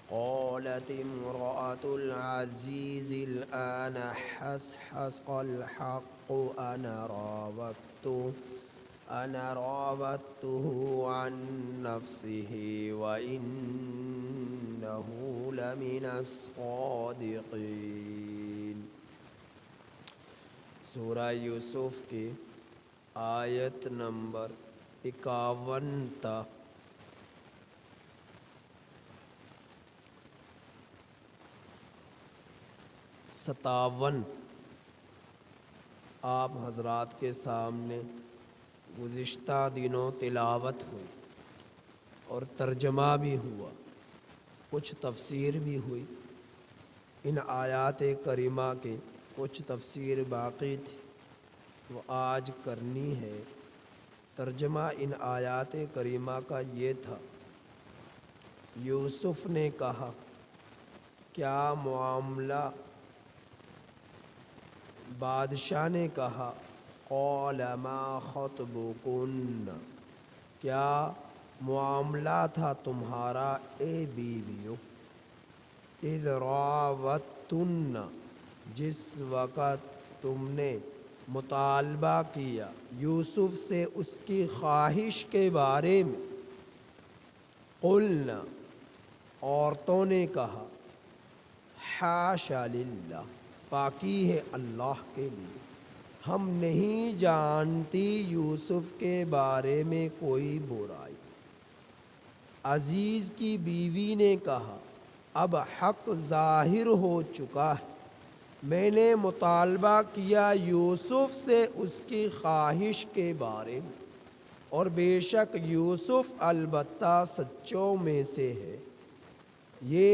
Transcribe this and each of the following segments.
قالت امرأة العزيز الآن حق الحق أنا راودته عن نفسه وإنه لمن الصادقين۔ سورہ یوسف کی آیت نمبر 51 تا 57 آپ حضرات کے سامنے گزشتہ دنوں تلاوت ہوئی اور ترجمہ بھی ہوا، کچھ تفسیر بھی ہوئی۔ ان آیات کریمہ کے کچھ تفسیر باقی تھی، وہ آج کرنی ہے۔ ترجمہ ان آیات کریمہ کا یہ تھا، یوسف نے کہا کیا معاملہ، بادشاہ نے کہا قال ما خطبکن، کیا معاملہ تھا تمہارا اے بیویوں، اذ راوتن، جس وقت تم نے مطالبہ کیا یوسف سے اس کی خواہش کے بارے میں، قلنا، عورتوں نے کہا، حاشا للہ، پاکی ہے اللہ کے لیے، ہم نہیں جانتی یوسف کے بارے میں کوئی برائی۔ عزیز کی بیوی نے کہا اب حق ظاہر ہو چکا ہے، میں نے مطالبہ کیا یوسف سے اس کی خواہش کے بارے میں، اور بے شک یوسف البتہ سچوں میں سے ہے، یہ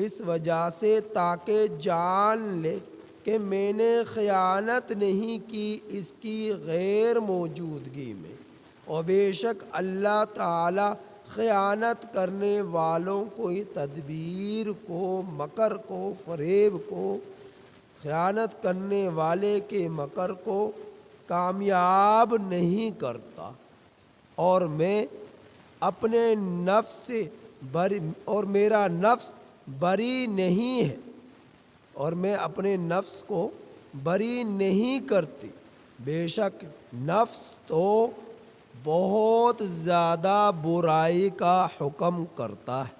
اس وجہ سے تاکہ جان لے کہ میں نے خیانت نہیں کی اس کی غیر موجودگی میں، اور بے شک اللہ تعالی خیانت کرنے والوں کو، تدبیر کو، مکر کو، فریب کو، خیانت کرنے والے کے مکر کو کامیاب نہیں کرتا، اور میں اپنے نفس سے اور میرا نفس بری نہیں ہے، اور میں اپنے نفس کو بری نہیں کرتی، بے شک نفس تو بہت زیادہ برائی کا حکم کرتا ہے،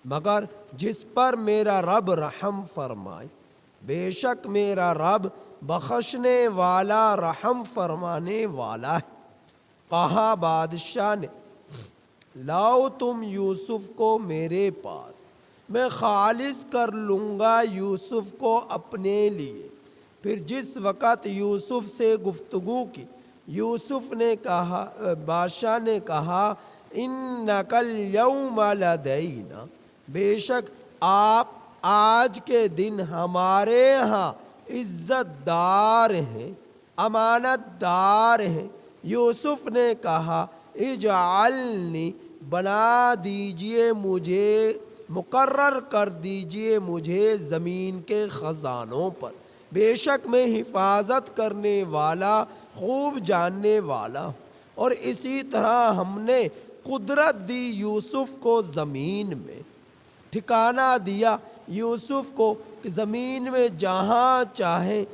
مگر جس پر میرا رب رحم فرمائے، بے شک میرا رب بخشنے والا رحم فرمانے والا ہے۔ کہا بادشاہ نے لاؤ تم یوسف کو میرے پاس، میں خالص کر لوں گا یوسف کو اپنے لیے۔ پھر جس وقت یوسف سے گفتگو کی، یوسف نے کہا، بادشاہ نے کہا انک الیوم لدینا، بے شک آپ آج کے دن ہمارے ہاں عزت دار ہیں، امانت دار ہیں۔ یوسف نے کہا اجعلنی، بنا دیجئے مجھے، مقرر کر دیجئے مجھے زمین کے خزانوں پر، بے شک میں حفاظت کرنے والا، خوب جاننے والا ہوں۔ اور اسی طرح ہم نے قدرت دی یوسف کو زمین میں، ٹھکانہ دیا یوسف کو کہ زمین میں جہاں چاہیں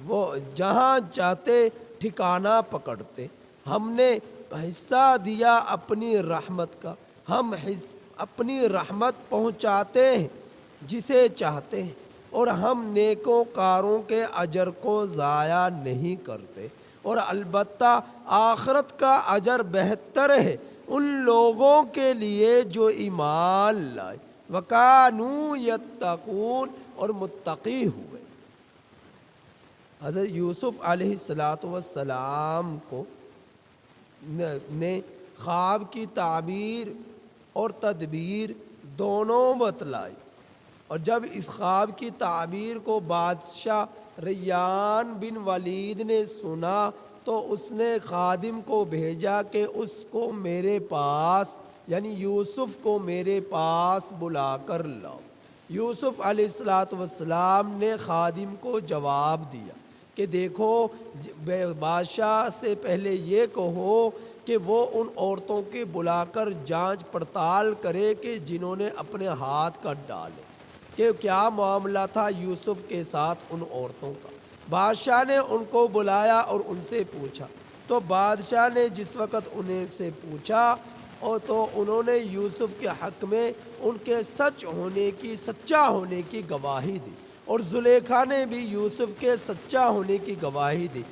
وہ، جہاں چاہتے ٹھکانہ پکڑتے۔ ہم نے حصہ دیا اپنی رحمت کا، ہم اپنی رحمت پہنچاتے ہیں جسے چاہتے ہیں، اور ہم نیکوں کاروں کے اجر کو ضائع نہیں کرتے، اور البتہ آخرت کا اجر بہتر ہے ان لوگوں کے لیے جو ایمان لائے، وَكَانُوا يَتَّقُونَ، اور متقی ہوئے۔ حضرت یوسف علیہ السلام کو نے خواب کی تعبیر اور تدبیر دونوں بتلائی۔ اور جب اس خواب کی تعبیر کو بادشاہ ریان بن ولید نے سنا تو اس نے خادم کو بھیجا کہ اس کو میرے پاس یعنی یوسف کو میرے پاس بلا کر لاؤ۔ یوسف علیہ السلام نے خادم کو جواب دیا کہ دیکھو بادشاہ سے پہلے یہ کہو کہ وہ ان عورتوں کے بلا کر جانچ پڑتال کرے کہ جنہوں نے اپنے ہاتھ کٹ ڈالے کہ کیا معاملہ تھا یوسف کے ساتھ ان عورتوں کا۔ بادشاہ نے ان کو بلایا اور ان سے پوچھا، تو بادشاہ نے جس وقت انہیں سے پوچھا اور تو انہوں نے یوسف کے حق میں ان کے سچا ہونے کی گواہی دی، اور زلیخا نے بھی یوسف کے سچا ہونے کی گواہی دی۔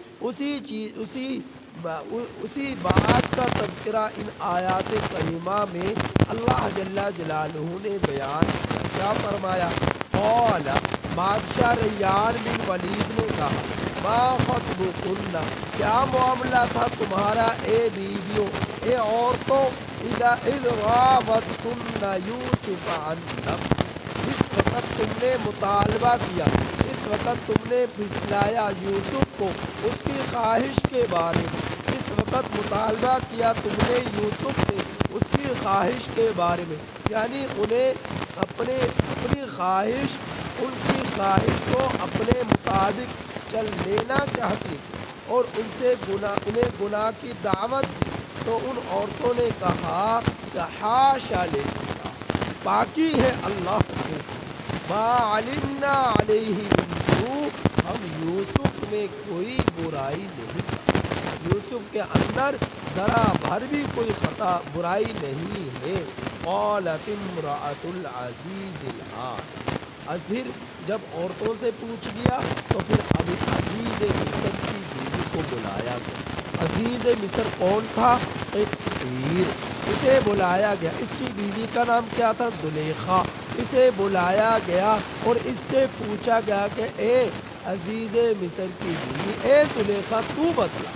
اسی بات کا تذکرہ ان آیات کریمہ میں اللہ جل جلالہ نے بیان کیا۔ کیا فرمایا؟ قال، بادشاہ ریان بن ولید نے کہا، ما خطبکن، کیا معاملہ تھا تمہارا اے بیویوں، اے عورتوں، اذ راوتن یوسف عن نفسہ، جس وقت تم نے مطالبہ کیا، اس وقت تم نے پھسلایا یوسف کو اس کی خواہش کے بارے میں، اس وقت مطالبہ کیا تم نے یوسف سے اس کی خواہش کے بارے میں، یعنی انہیں اپنی خواہش، ان کی خواہش کو اپنے مطابق چل لینا چاہتی تھی اور انہیں گناہ کی دعوت دی، تو ان عورتوں نے کہا کہ حاشا للہ، پاکی ہے اللہ کے، ما علمنا علیہ من سوء، ہم یوسف میں کوئی برائی نہیں کرتے، یوسف کے اندر ذرا بھر بھی کوئی خطا برائی نہیں ہے۔ قالت امرأۃ العزیز الآن، اور پھر جب عورتوں سے پوچھ لیا تو پھر ابھی عزیز مصر کی بیوی کو بلایا گیا۔ عزیز مصر کون تھا؟ قبطیر، اسے بلایا گیا۔ اس کی بیوی کا نام کیا تھا؟ زلیخا۔ اسے بلایا گیا اور اس سے پوچھا گیا کہ اے عزیز مصر کی بیوی، اے زلیخا، تو بتلا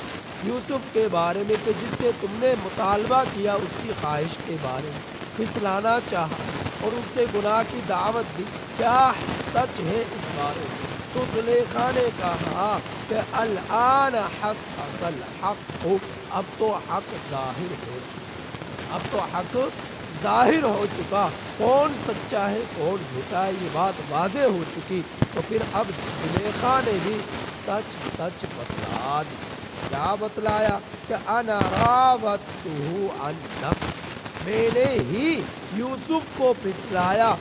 یوسف کے بارے میں کہ جس سے تم نے مطالبہ کیا، اس کی خواہش کے بارے میں پھسلانا چاہا اور اس سے گناہ کی دعوت دی، کیا سچ ہے اس بارے میں؟ تو زلیخا نے کہا کہ الآن حصل الحق، اب تو حق ظاہر ہو چکا، اب تو حق ظاہر ہو چکا، کون سچا ہے کون جھوٹا ہے یہ بات واضح ہو چکی۔ تو پھر اب زلیخا نے بھی سچ بتلا دی۔ کیا بتلایا؟ کہ انا راودتہ عن نفسہ، میں نے ہی یوسف کو پھسلایا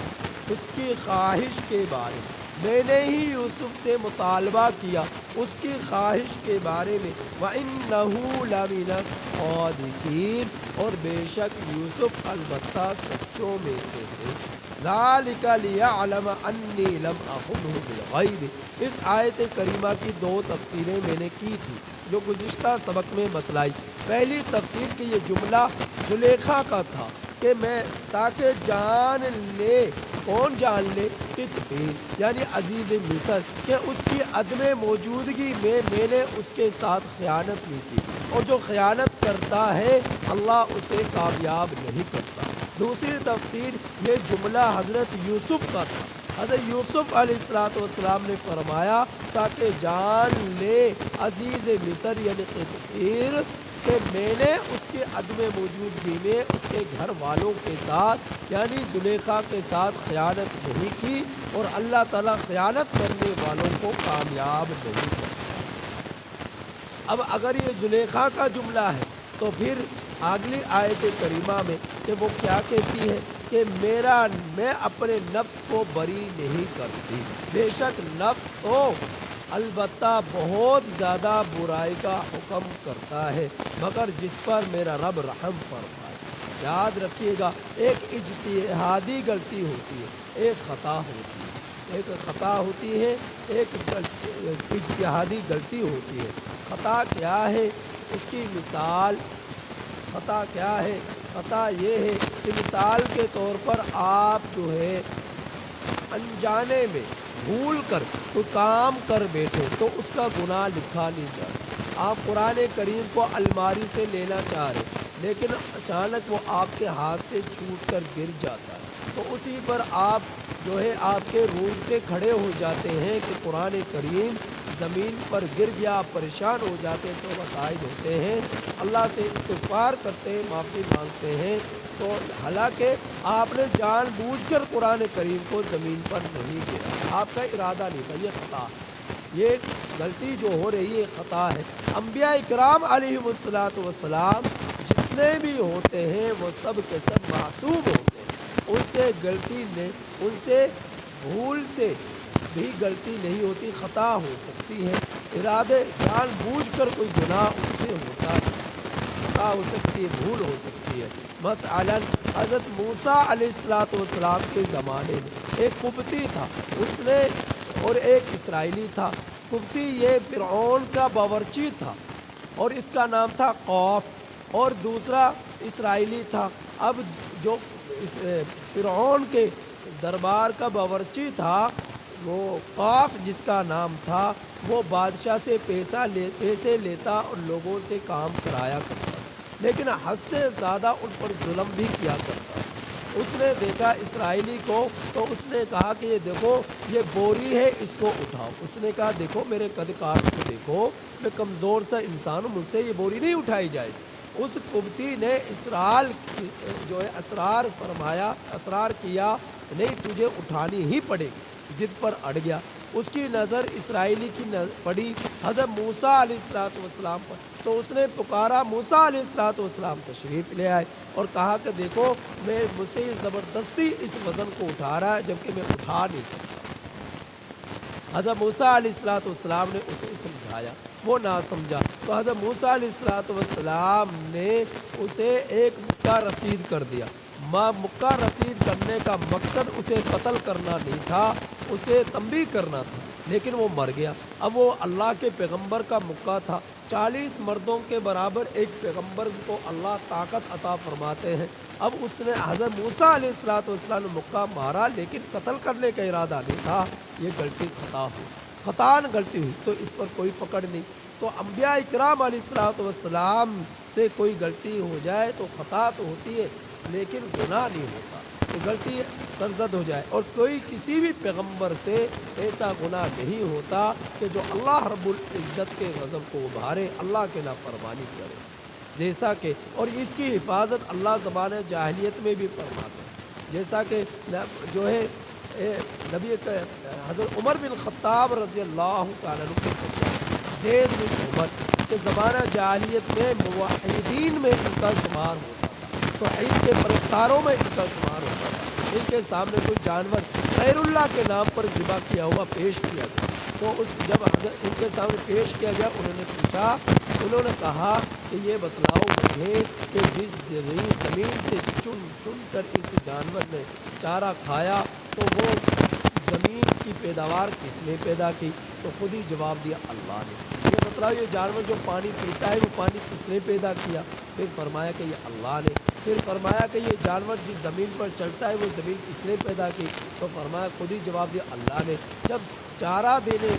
اس کی خواہش کے بارے میں نے ہی یوسف سے مطالبہ کیا اس کی خواہش کے بارے میں، وَإِنَّهُ لَمِنَ الصَّادِقِينَ، اور بے شک یوسف البتہ سچوں میں سے ہے۔ ذَلِكَ لِيَعْلَمَ أَنِّي لَمْ أَخُنْهُ بِالْغَيْبِ، اس آیت کریمہ کی دو تفسیریں میں نے کی تھی جو گزشتہ سبق میں بتلائی۔ پہلی تفسیر کہ یہ جملہ زلیخا کا تھا کہ میں تاکہ جان لے، کون جان لے؟ قبطی یعنی عزیز مصر، کہ اس کی عدم موجودگی میں نے اس کے ساتھ خیانت نہیں کی، اور جو خیانت کرتا ہے اللہ اسے کامیاب نہیں کرتا۔ دوسری تفسیر یہ جملہ حضرت یوسف کا تھا، حضرت یوسف علیہ السلام نے فرمایا تاکہ جان لے عزیز مصر یعنی قبطیر کہ میں نے اس کی عدم موجودگی میں اس کے گھر والوں کے ساتھ یعنی زلیخا کے ساتھ خیانت نہیں کی، اور اللہ تعالیٰ خیانت کرنے والوں کو کامیاب نہیں کرتا۔ اب اگر یہ زلیخا کا جملہ ہے تو پھر اگلی آیت کریمہ میں کہ وہ کیا کہتی ہے کہ میں اپنے نفس کو بری نہیں کرتی، بے شک نفس تو البتہ بہت زیادہ برائی کا حکم کرتا ہے، مگر جس پر میرا رب رحم فرمائے۔ یاد رکھیے گا، ایک اجتہادی غلطی ہوتی ہے، ایک خطا ہوتی ہے، ایک اجتہادی غلطی ہوتی ہے۔ خطا کیا ہے؟ اس کی مثال خطا کیا ہے؟ خطا یہ ہے کہ مثال کے طور پر آپ جو ہے انجانے میں بھول کر کوئی کام کر بیٹھے تو اس کا گناہ لکھا نہیں جاتا۔ آپ قرآن کریم کو الماری سے لینا چاہ رہے، لیکن اچانک وہ آپ کے ہاتھ سے چھوٹ کر گر جاتا ہے تو اسی پر آپ جو ہے آپ کے رونگٹے کھڑے ہو جاتے ہیں کہ قرآن کریم زمین پر گر گیا، پریشان ہو جاتے ہیں، تو قائد ہوتے ہیں، اللہ سے استغفار کرتے ہیں، معافی مانگتے ہیں۔ تو حالانکہ آپ نے جان بوجھ کر قرآن کریم کو زمین پر نہیں گرا، آپ کا ارادہ نہیں تھا، یہ خطا، یہ غلطی جو ہو رہی ہے خطا ہے۔ انبیاء کرام علیہم الصلاۃ والسلام جتنے بھی ہوتے ہیں وہ سب کے سب معصوم ہوتے ہیں، ان سے غلطی نے، ان سے بھول سے بھی غلطی نہیں ہوتی، خطا ہو سکتی ہے، ارادے جان بوجھ کر کوئی گناہ ان سے ہوتا ہے، خطا ہو سکتی ہے، بھول ہو سکتی ہے۔ مثلاً حضرت موسیٰ علیہ الصلاۃ والسلام کے زمانے میں ایک قبطی تھا، اس نے، اور ایک اسرائیلی تھا۔ قبطی یہ فرعون کا باورچی تھا اور اس کا نام تھا قوف، اور دوسرا اسرائیلی تھا۔ اب جو فرعون کے دربار کا باورچی تھا وہ قاف جس کا نام تھا، وہ بادشاہ سے پیسے لیتا اور لوگوں سے کام کرایا کرتا، لیکن حد سے زیادہ ان پر ظلم بھی کیا کرتا۔ اس نے دیکھا اسرائیلی کو تو اس نے کہا کہ یہ دیکھو یہ بوری ہے، اس کو اٹھاؤ۔ اس نے کہا دیکھو میرے قد کاٹ کو دیکھو، میں کمزور سا انسان ہوں، مجھ سے یہ بوری نہیں اٹھائی جائے۔ اس قبطی نے جو ہے اصرار کیا، نہیں تجھے اٹھانی ہی پڑے گی، ضد پر اڑ گیا۔ اس کی نظر اسرائیلی کی پڑی حضرت موسیٰ علیہ الصلوۃ والسلام پر، تو اس نے پکارا، موسیٰ علیہ الصلوۃ والسلام تشریف لے آئے اور کہا کہ دیکھو میں مجھ سے یہ زبردستی اس وزن کو اٹھا رہا ہے جبکہ میں اٹھا نہیں سکتا۔ حضرت موسیٰ علیہ الصلوۃ والسلام نے اسے سمجھایا، وہ نہ سمجھا، تو حضرت موسیٰ علیہ الصلوۃ والسلام نے اسے ایک مکہ رسید کر دیا۔ مکہ رسید کرنے کا مقصد اسے قتل کرنا نہیں تھا، اسے تنبیہ کرنا تھا، لیکن وہ مر گیا۔ اب وہ اللہ کے پیغمبر کا مکہ تھا، 40 مردوں کے برابر ایک پیغمبر کو اللہ طاقت عطا فرماتے ہیں۔ اب اس نے حضرت موسیٰ علیہ الصلوۃ والسلام نے مکہ مارا، لیکن قتل کرنے کا ارادہ نہیں تھا، یہ غلطی خطا ہوئی، خطان غلطی ہوئی، تو اس پر کوئی پکڑ نہیں۔ تو انبیاء کرام علیہ الصلوۃ والسلام سے کوئی غلطی ہو جائے تو خطا تو ہوتی ہے لیکن گناہ نہیں ہوتا، تو غلطی سرزد ہو جائے، اور کوئی کسی بھی پیغمبر سے ایسا گناہ نہیں ہوتا کہ جو اللہ رب العزت کے غضب کو ابھارے، اللہ کے نافرمانی کرے، جیسا کہ، اور اس کی حفاظت اللہ زمانہ جاہلیت میں بھی فرماتے ہیں، جیسا کہ جو ہے نبی حضرت عمر بن خطاب رضی اللہ تعالیٰ عنہ کے زید بن عمر کے زمانہ جاہلیت میں موحدین میں ان کا شمار ہوتا تھا، تو عید کے پرستاروں میں ان کا شمار ہوتا تھا۔ ان کے سامنے کوئی جانور غیر اللہ کے نام پر ذبح کیا ہوا پیش کیا گیا، تو جب ان کے سامنے پیش کیا گیا، انہوں نے پوچھا، انہوں نے کہا کہ یہ بتلاؤ مجھے کہ جس زمین سے چن کر اس جانور نے چارہ کھایا تو وہ زمین کی پیداوار کس نے پیدا کی؟ تو خود ہی جواب دیا اللہ نے۔ یہ بتلاؤ یہ جانور جو پانی پیتا ہے وہ پانی کس نے پیدا کیا؟ پھر فرمایا کہ یہ اللہ نے۔ پھر فرمایا کہ یہ جانور جس زمین پر چلتا ہے وہ زمین کس نے پیدا کی؟ تو فرمایا خود ہی جواب دیا اللہ نے۔ جب چارہ دینے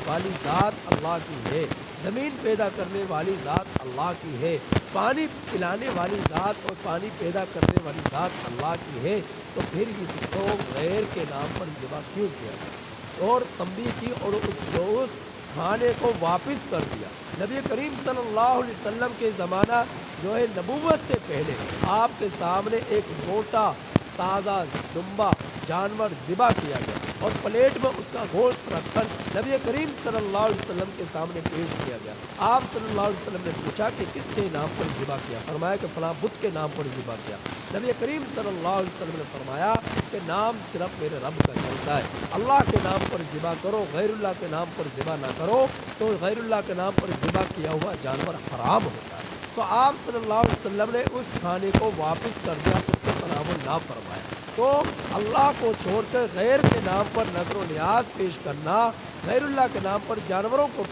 والی ذات اللہ کی ہے، زمین پیدا کرنے والی ذات اللہ کی ہے، پانی پلانے والی ذات اور پانی پیدا کرنے والی ذات اللہ کی ہے، تو پھر اس کو غیر کے نام پر ذبح کیوں کیا اور تنبیہ کی اور اس کھانے کو واپس کر دیا؟ نبی کریم صلی اللہ علیہ وسلم کے زمانہ جو ہے نبوت سے پہلے آپ کے سامنے ایک موٹا تازہ دمبا جانور ذبح کیا گیا اور پلیٹ میں اس کا گوشت رکھ کر نبی کریم صلی اللہ علیہ وسلم کے سامنے پیش کیا گیا۔ آپ صلی اللہ علیہ وسلم نے پوچھا کہ کس کے نام پر ذبح کیا؟ فرمایا کہ فلاں بت کے نام پر ذبح کیا۔ نبی کریم صلی اللہ علیہ وسلم نے فرمایا کہ نام صرف میرے رب کا چلتا ہے، اللہ کے نام پر ذبح کرو، غیر اللہ کے نام پر ذبح نہ کرو، تو غیر اللہ کے نام پر ذبح کیا ہوا جانور حرام ہوتا ہے۔ تو آپ صلی اللہ علیہ وسلم نے اس کھانے کو واپس کر دیا، اس کو تناول نہ فرمایا۔ تو اللہ کو چھوڑ کر غیر کے نام پر نظر و نیاز پیش کرنا، غیر اللہ کے نام پر جانوروں کو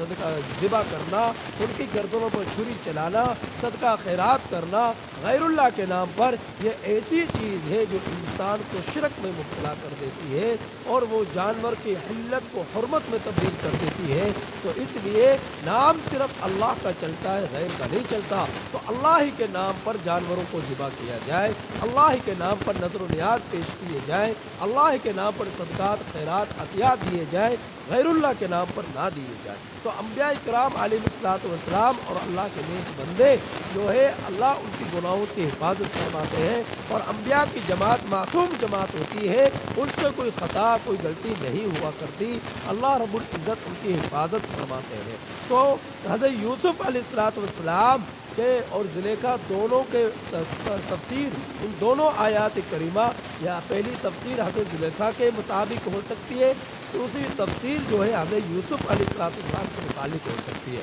صدقہ ذبح کرنا, ان کی گردنوں پر چھری چلانا, صدقہ خیرات کرنا غیر اللہ کے نام پر, یہ ایسی چیز ہے جو انسان کو شرک میں مبتلا کر دیتی ہے اور وہ جانور کی حلت کو حرمت میں تبدیل کر دیتی ہے. تو اس لیے نام صرف اللہ کا چلتا ہے, غیر کا نہیں چلتا. تو اللہ ہی کے نام پر جانوروں کو ذبح کیا جائے, اللہ ہی کے نام پر نذر و نیاز پیش کیے جائیں, اللہ ہی کے نام پر صدقات خیرات عطیات دیے جائیں, غیر اللہ کے نام پر نہ دیے جائیں. تو انبیاء کرام علیہ الصلوۃ والسلام اور اللہ کے نیک بندے جو ہے اللہ ان کی گناہوں سے حفاظت فرماتے ہیں, اور انبیاء کی جماعت معصوم جماعت ہوتی ہے, ان سے کوئی خطا کوئی غلطی نہیں ہوا کرتی. اللہ رب العزت ان کی حفاظت فرماتے ہیں. تو حضرت یوسف علیہ الصلوۃ والسلام کے اور زلیخا دونوں کے تفسیر, ان دونوں آیات کریمہ, یا پہلی تفسیر حضرت زلیخا کے مطابق ہو سکتی ہے, دوسری تفسیر جو ہے حضرت یوسف علیہ السلام کے متعلق ہو سکتی ہے.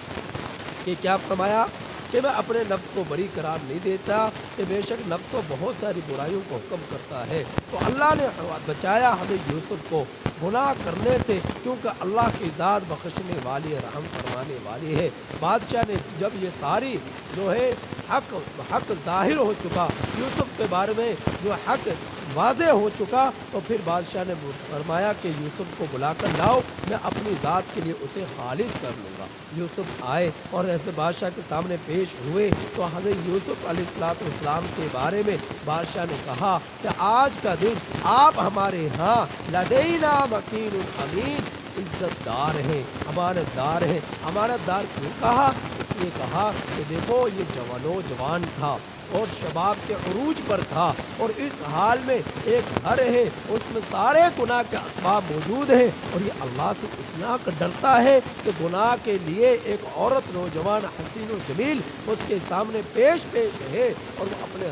کہ کیا فرمایا کہ میں اپنے نفس کو بری قرار نہیں دیتا, کہ بے شک نفس تو بہت ساری برائیوں کو حکم کرتا ہے. تو اللہ نے بچایا حضرت یوسف کو گناہ کرنے سے, کیونکہ اللہ کی ذات بخشنے والی ہے, رحم فرمانے والی ہے. بادشاہ نے جب یہ ساری جو ہے حق ظاہر ہو چکا, یوسف کے بارے میں جو حق واضح ہو چکا, تو پھر بادشاہ نے فرمایا کہ یوسف کو بلا کر لاؤ, میں اپنی ذات کے لیے اسے خالص کر لوں گا. یوسف آئے اور ایسے بادشاہ کے سامنے پیش ہوئے, تو حضرت یوسف علیہ الصلوۃ والسلام کے بارے میں بادشاہ نے کہا کہ آج کا دن آپ ہمارے ہاں لدینا مکین امین, عزت دار ہیں, امانت دار ہیں. امانت دار کیوں کہا؟ اس لیے کہا کہ دیکھو یہ جوان تھا اور شباب کے عروج پر تھا, اور اس حال میں ایک گھر ہے, اس میں سارے گناہ کے اسباب موجود ہیں, اور یہ اللہ سے اتنا ڈرتا ہے کہ گناہ کے لیے ایک عورت نوجوان حسین و جمیل اس کے سامنے پیش ہے, اور وہ اپنے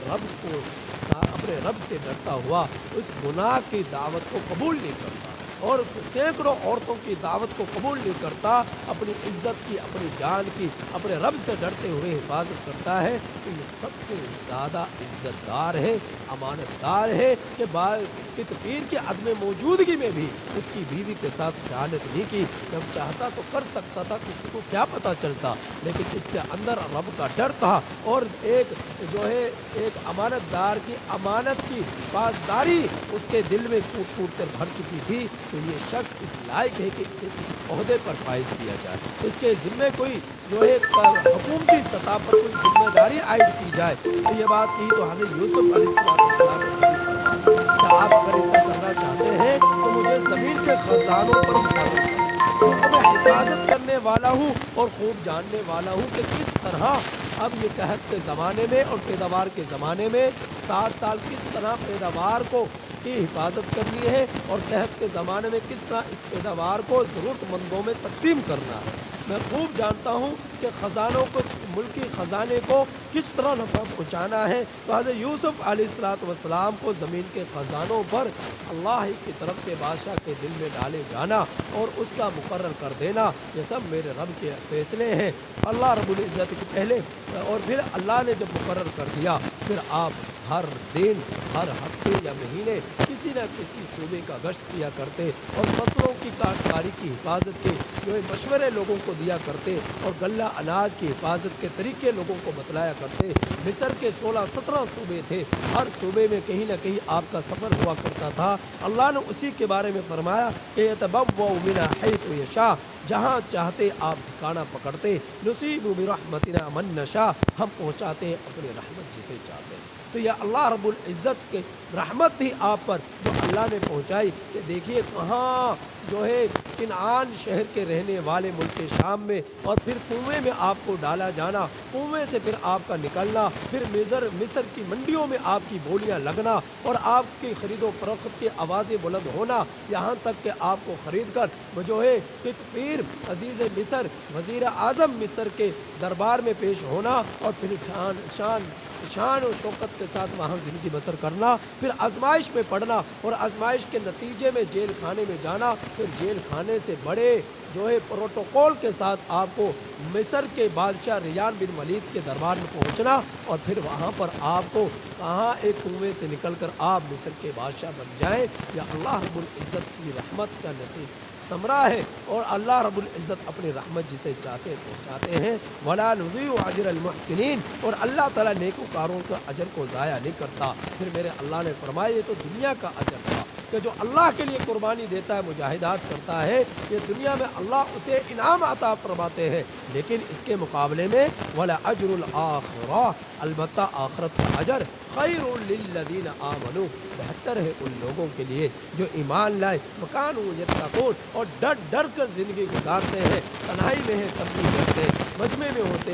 رب سے ڈرتا ہوا اس گناہ کی دعوت کو قبول نہیں کرتا, اور سینکڑوں عورتوں کی دعوت کو قبول نہیں کرتا, اپنی عزت کی, اپنی جان کی, اپنے رب سے ڈرتے ہوئے حفاظت کرتا ہے. تو یہ سب سے زیادہ عزت دار ہے, امانت دار ہے, کہ تقریر کی عدم موجودگی میں بھی اس کی بیوی کے ساتھ خیانت نہیں کی. جب چاہتا تو کر سکتا تھا, کسی کو کیا پتہ چلتا, لیکن اس کے اندر رب کا ڈر تھا, اور ایک جو ہے ایک امانت دار کی امانت کی پاسداری اس کے دل میں پھوٹ پھوٹ کر بھر چکی تھی. تو یہ شخص اس لائق ہے کہ اسے اس عہدے پر فائز کیا جائے, اس کے ذمے کوئی جو ہے حکومتی سطح پر کوئی ذمہ داری عائد کی جائے. تو یہ بات کی تو حضرت یوسف علیہ السلام کہ آپ اگر ایسا کرنا چاہتے ہیں تو مجھے زمین کے خزانوں پر مقرر کریں, کیونکہ میں حفاظت کرنے والا ہوں اور خوب جاننے والا ہوں کہ کس طرح اب یہ قحط کے زمانے میں اور پیداوار کے زمانے میں 7 سال کس طرح پیداوار کو کی حفاظت کرنی ہے, اور قحط کے زمانے میں کس طرح اس پیداوار کو ضرورت مندوں میں تقسیم کرنا ہے. میں خوب جانتا ہوں کہ خزانوں کو, ملکی خزانے کو کس طرح نفع پہنچانا ہے. تو حضرت یوسف علیہ الصلوۃ والسلام کو زمین کے خزانوں پر اللہ ہی کی طرف سے بادشاہ کے دل میں ڈالے جانا اور اس کا مقرر کر دینا, یہ سب میرے رب کے فیصلے ہیں. اللہ رب العزت کے پہلے, اور پھر اللہ نے جب مقرر کر دیا, پھر آپ ہر دن, ہر ہفتے یا مہینے کسی نہ کسی صوبے کا گشت کیا کرتے, اور فصلوں کی کاشتکاری کی حفاظت کے جو مشورے لوگوں کو دیا کرتے, اور غلہ اناج کی حفاظت کے طریقے لوگوں کو بتلایا کرتے. مصر کے 16-17 صوبے تھے, ہر صوبے میں کہیں نہ کہیں آپ کا سفر ہوا کرتا تھا. اللہ نے اسی کے بارے میں فرمایا کہ یتبوأ من حیث یشاء, جہاں چاہتے آپ ٹھکانہ پکڑتے, نصیب برحمتنا من نشاء, ہم پہنچاتے ہیں اپنی رحمت جسے چاہتے ہیں. تو یہ اللہ رب العزت کے رحمت تھی آپ پر جو اللہ نے پہنچائی. کہ دیکھیے کہاں جو ہے کنعان شہر کے رہنے والے ملک شام میں, اور پھر کنویں میں آپ کو ڈالا جانا, کنویں سے پھر آپ کا نکلنا, پھر مصر کی منڈیوں میں آپ کی بولیاں لگنا, اور آپ کی خرید و فروخت کی آوازیں بلند ہونا, یہاں تک کہ آپ کو خرید کر جو ہے پیر عزیز مصر, وزیر اعظم مصر کے دربار میں پیش ہونا, اور پھر شان و شوکت کے ساتھ وہاں زندگی بسر کرنا, پھر آزمائش میں پڑنا, اور آزمائش کے نتیجے میں جیل خانے میں جانا, پھر جیل خانے سے بڑے جو ہے پروٹوکول کے ساتھ آپ کو مصر کے بادشاہ ریان بن ولید کے دربار میں پہنچنا, اور پھر وہاں پر آپ کو کہاں ایک کنویں سے نکل کر آپ مصر کے بادشاہ بن جائیں. یا اللہ رب العزت کی رحمت کا نتیجہ ثمرہ ہے، اور اللہ رب العزت اپنی رحمت جسے چاہتے پہنچاتے ہیں۔ ولا نضيع اجر المحسنین، اور اللہ تعالیٰ نیکوکاروں کا اجر کو ضائع نہیں کرتا۔ پھر میرے اللہ نے فرمایا یہ تو دنیا کا اجر تھا کہ جو اللہ کے لیے قربانی دیتا ہے، مجاہدات کرتا ہے، یہ دنیا میں اللہ اسے انعام عطا فرماتے ہیں، لیکن اس کے مقابلے میں ولا اجر الاخرہ، البتہ آخرت کا اجر خیر للذین آمنوا، بہتر ہے ان لوگوں کے لیے جو ایمان لائے، وکانوا یتقون، اور ڈر ڈر کر زندگی گزارتے ہیں، تنہائی میں ہے تب بھی ڈرتے، مجمع میں ہوتے